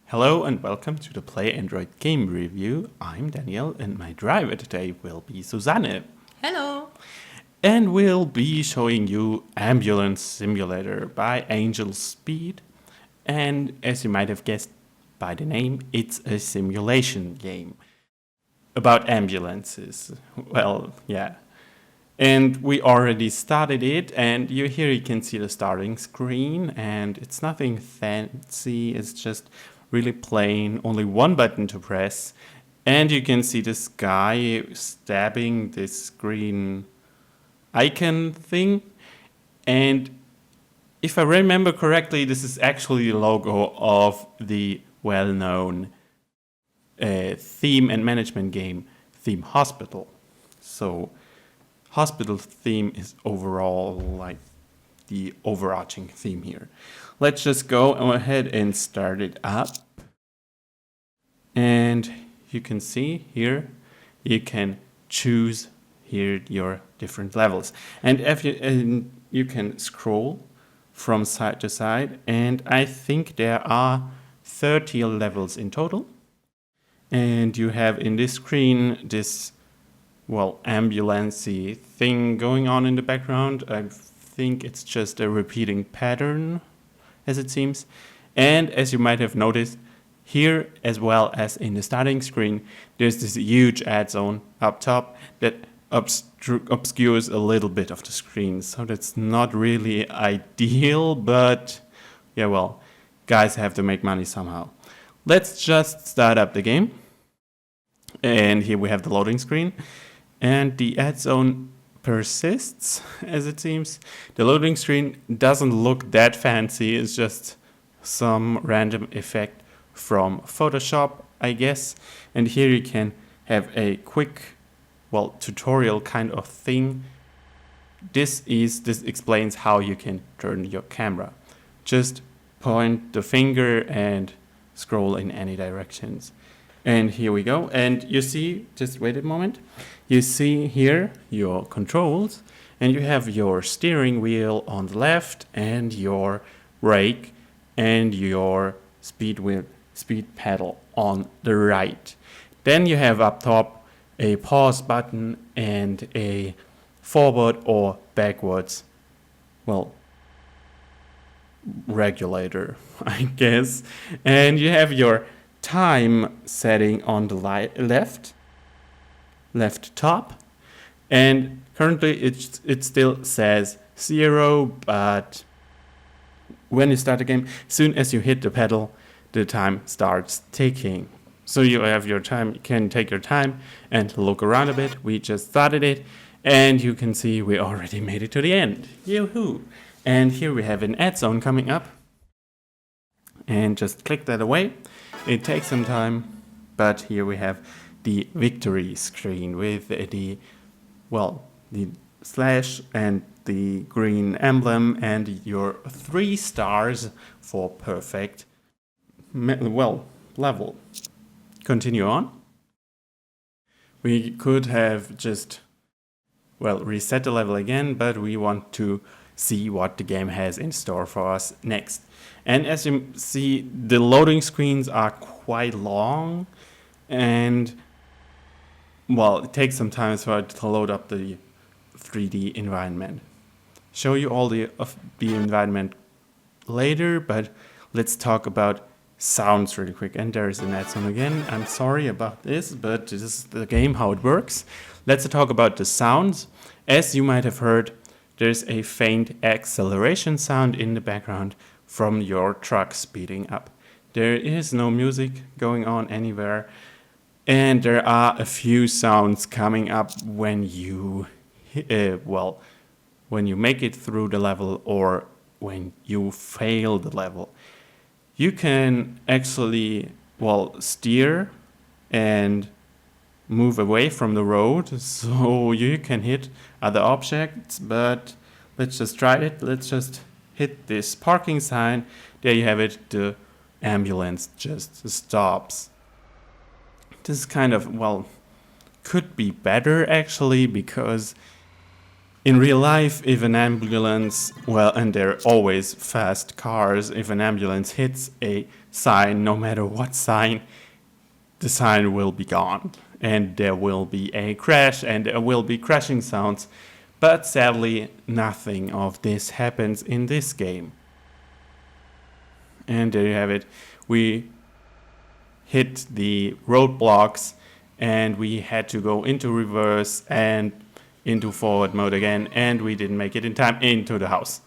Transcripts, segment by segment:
Hello and welcome to the Play Android game review. I'm Daniel and my driver today will be Susanne. Hello! And we'll be showing you Ambulance Simulator by Angel Speed. And as you might have guessed by the name, it's a simulation game about ambulances. Well, yeah. And we already started it, and here you can see the starting screen, and it's nothing fancy, it's just really plain, only one button to press, and you can see this guy stabbing this green icon thing, and if I remember correctly, this is actually the logo of the well-known theme and management game, Theme Hospital. So hospital theme is overall like the overarching theme here. Let's just go ahead and start it up. And you can see here, you can choose here your different levels. And you can scroll from side to side. And I think there are 30 levels in total. And you have in this screen this ambulance-y thing going on in the background. I think it's just a repeating pattern, as it seems. And as you might have noticed, here as well as in the starting screen, there's this huge ad zone up top that obscures a little bit of the screen. So that's not really ideal, but yeah, well, guys have to make money somehow. Let's just start up the game. And here we have the loading screen. And the ad zone persists, as it seems. The loading screen doesn't look that fancy. It's just some random effect from Photoshop, I guess. And here you can have a quick, tutorial kind of thing. This explains how you can turn your camera. Just point the finger and scroll in any directions. And here we go. And you see, just wait a moment. You see here your controls, and you have your steering wheel on the left and your brake and your speed pedal on the right. Then you have up top a pause button and a forward or backwards, regulator, I guess. And you have your time setting on the left top, and currently it still says 0, but when you start the game, soon as you hit the pedal, the time starts ticking. So you have your time, you can take your time and look around a bit. We just started it, and you can see we already made it to the end. Yoo-hoo! And here we have an ad zone coming up, and just click that away. It takes some time, but here we have the victory screen with the slash and the green emblem and your 3 stars for perfect level. Continue on. We could have just reset the level again, but we want to see what the game has in store for us next. And as you see, the loading screens are quite long, and it takes some time for it to load up the 3D environment. Show you all the environment later, but let's talk about sounds really quick. And there's an ad zone again. I'm sorry about this, but this is the game, how it works. Let's talk about the sounds. As you might have heard, there's a faint acceleration sound in the background from your truck speeding up. There is no music going on anywhere, and there are a few sounds coming up when you when you make it through the level or when you fail the level. You can actually steer and move away from the road, so you can hit other objects, but let's just try it. Let's just hit this parking sign. There you have it. The ambulance just stops. This kind of, could be better actually, because In real life, if an ambulance, well, and there are always fast cars, if an ambulance hits a sign, no matter what sign, the sign will be gone. And there will be a crash and there will be crashing sounds. But sadly, nothing of this happens in this game. And there you have it. We hit the roadblocks and we had to go into reverse and into forward mode again, and we didn't make it in time into the house.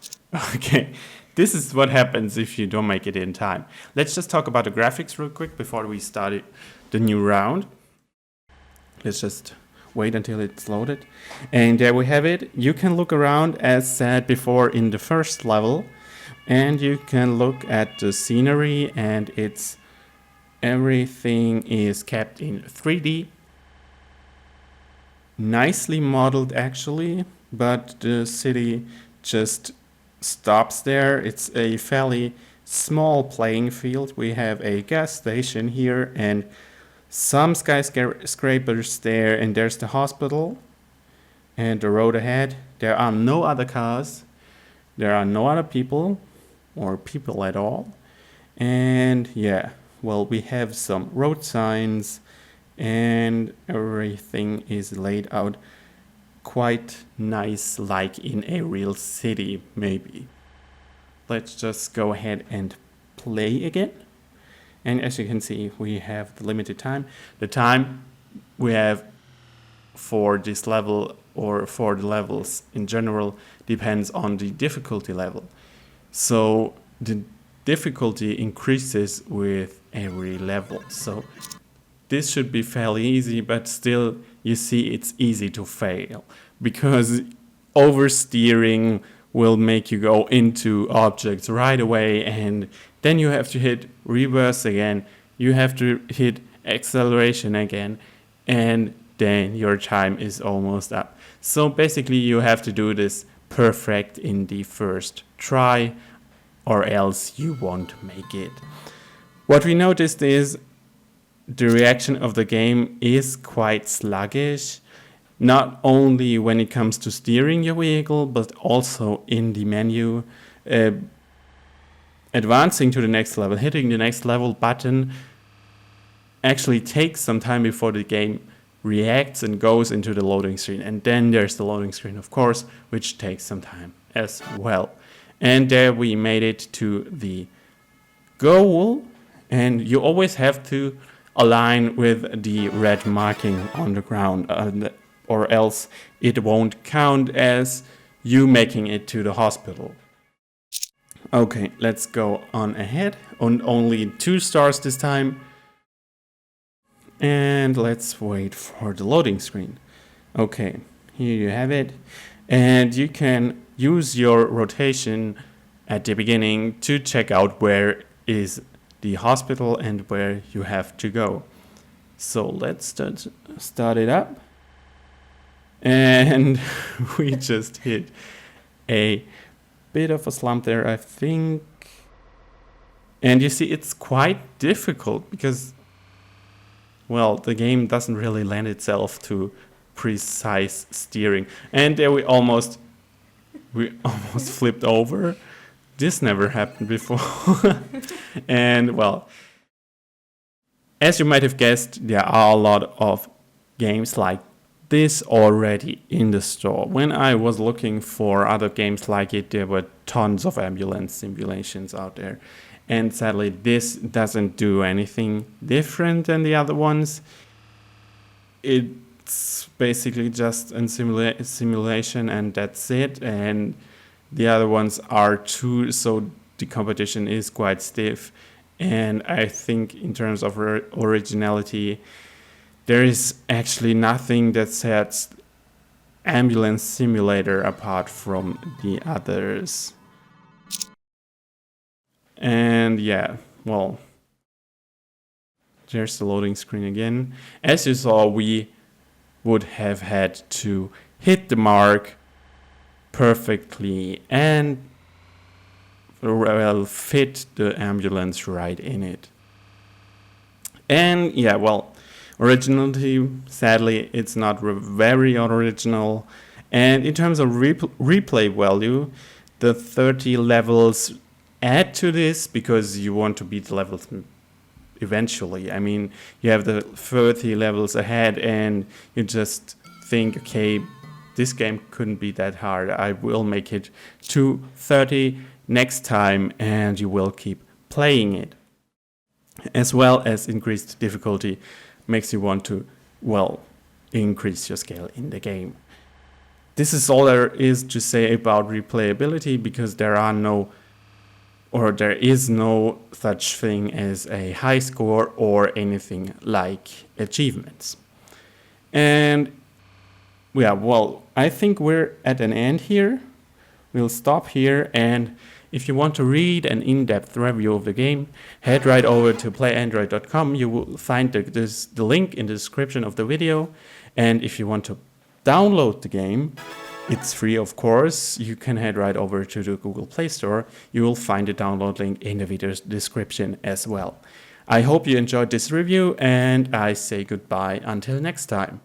Okay, this is what happens if you don't make it in time. Let's just talk about the graphics real quick before we start the new round. Let's just wait until it's loaded. And there we have it. You can look around as said before in the first level, and you can look at the scenery, and everything is kept in 3D. Nicely modeled actually, but the city just stops there. It's a fairly small playing field. We have a gas station here and some skyscrapers there, and there's the hospital and the road ahead. There are no other cars. There are no other people or people at all. And yeah, well, we have some road signs and everything is laid out quite nice, like in a real city maybe. Let's just go ahead and play again. And as you can see, we have the limited time. The time we have for this level or for the levels in general depends on the difficulty level. So the difficulty increases with every level. So this should be fairly easy, but still you see it's easy to fail because oversteering will make you go into objects right away, and then you have to hit reverse again, you have to hit acceleration again, and then your time is almost up. So basically you have to do this perfect in the first try or else you won't make it. What we noticed is the reaction of the game is quite sluggish, not only when it comes to steering your vehicle, but also in the menu. Advancing to the next level, hitting the next level button actually takes some time before the game reacts and goes into the loading screen. And then there's the loading screen, of course, which takes some time as well. And there we made it to the goal, and you always have to align with the red marking on the ground, or else it won't count as you making it to the hospital. Okay, let's go on ahead. On only 2 stars this time. And let's wait for the loading screen. Okay, here you have it. And you can use your rotation at the beginning to check out where is the hospital and where you have to go. So let's start it up. And we just hit a bit of a slump there, I think. And you see it's quite difficult because, well, the game doesn't really lend itself to precise steering. And there we almost flipped over. This never happened before. And well, as you might have guessed, there are a lot of games like this already in the store. When I was looking for other games like it, there were tons of ambulance simulations out there. And sadly, this doesn't do anything different than the other ones. It's basically just a simulation and that's it. And the other ones are too, so the competition is quite stiff. And I think in terms of originality, there is actually nothing that sets Ambulance Simulator apart from the others. And yeah, well, there's the loading screen again. As you saw, we would have had to hit the mark perfectly and well fit the ambulance right in it. And yeah, well, originality, sadly, it's not very original. And in terms of replay value, the 30 levels add to this because you want to beat the levels eventually. I mean, you have the 30 levels ahead and you just think, okay, this game couldn't be that hard. I will make it to 30 next time, and you will keep playing it. As well as increased difficulty makes you want to, well, increase your scale in the game. This is all there is to say about replayability, because there is no such thing as a high score or anything like achievements. And yeah, well, I think we're at an end here. We'll stop here, and if you want to read an in-depth review of the game, head right over to playandroid.com. You will find the link in the description of the video. And if you want to download the game, it's free, of course. You can head right over to the Google Play Store. You will find the download link in the video description as well. I hope you enjoyed this review, and I say goodbye until next time.